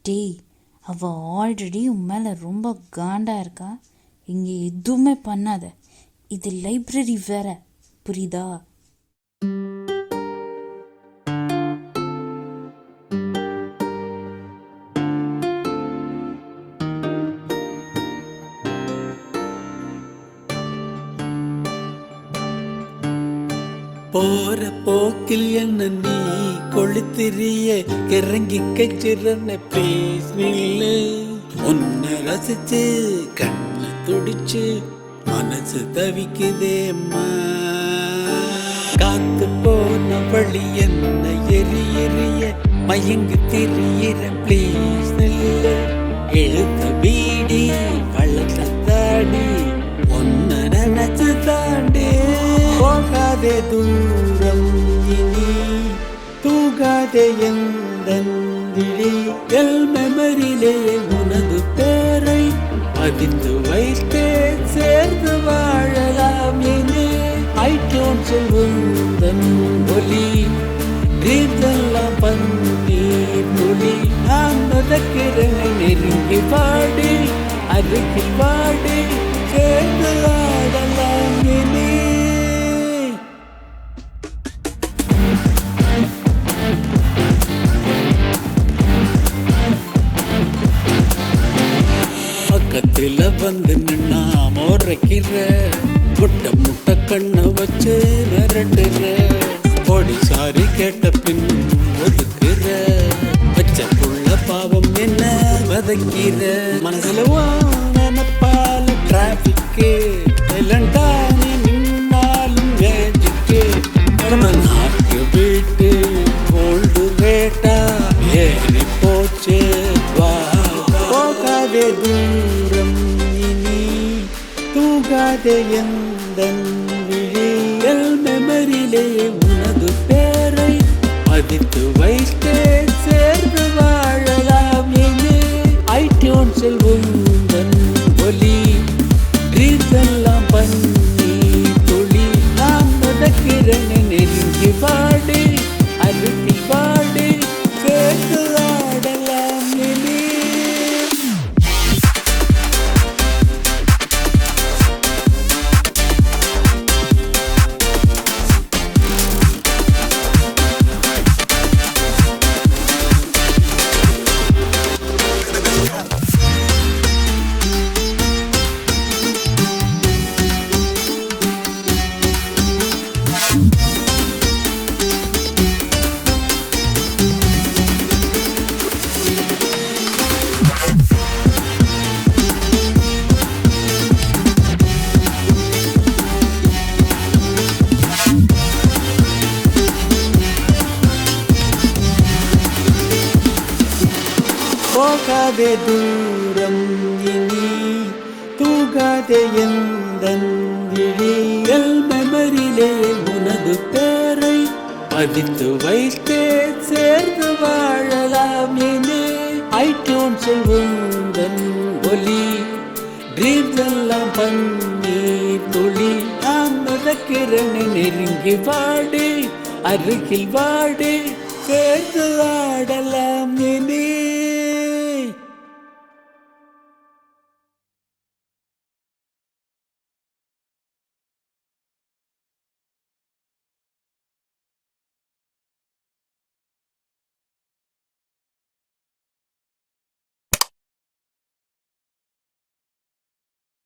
டேய், அவள் ஆல்ரெடி உன் மேலே ரொம்ப காண்டா இருக்கா. இங்கே எதுவுமே பண்ணாத. இது லைப்ரரி வேற, புரியுதா? போற போக்கில் என்ன நீ கொளுத்திரிய கிறங்கி கச்சிறன ப்ளீஸ் நில்லு. உன்னை ரசிச்சு கண்ணு துடிச்சு மனசு தவிக்குதேம்மா. காத்து போன வழி என்ன எரி எரிய மயங்கி திரியிற ப்ளீஸ் நில்லு. எழுத்த பீடி வளர்த்த தாடி ஒன்ன நினைச்சு தாண்டி. போகாதே தூரம் இனி தூகாதே எந்தன் விழி. எல் மெமரியிலே உனது பேரை பதிந்து வைத்தே சேர்ந்து வாழலாம் இனி. ஐட்டோன்ஸ் உந்தன் ஒலி ரீதெல்லாம் பன்னீர் மொழி. நான் மதக்கிறனை நெருங்கி பாடி அருகில் பாடி சேர்ந்து ஆடலாம் இனி. பக்கத்துல வந்து நின்னா மோரைக்கிற முட்டை முட்டை கண்ணை வச்சு மிரட்டுற. பொடி சாரி கேட்ட பின் ஒதுக்குற. பச்ச புள்ள பாவம் என்ன வதக்கிற. மனசுல நினப்பால டிராபிக்கு சைலண்டா நீ நின்னாலும் மேஜிக்கு. நாட்டு வீட்டு கோல்டு ரேட்டா ஏறி போச்சு. போகாதே தூரம் இனி தூகாதே எந்தன் விழி. எல் மெமரியிலே உனது பேரை பதித்து வைத்தே சேர்ந்து வாழலாம் இனி. ஐட்டோன்ஸில் உந்தன் ஒலி ரீதெல்லாம் பண்ணி துளி. நான் மதக்கிறேன் நெருங்கி பாடி அருகில் பாடி சேர்ந்து ஆடலாம் இனி. போகாதே தூரம் இனி தூகாதே எந்தன் விழி. எல் மெமரியிலே உனது பேரை பதித்து வைத்தே சேர்ந்து வாழலாம் இனி. ஐட்டோன்ஸில் உந்தன் ஒலி ட்ரீம்ஸ் எல்லாம் பன்னீர் துளி. நான் மதக்கிறனை நெருங்கி வாடி அருகில் வாடி சேர்ந்து ஆடலாம்.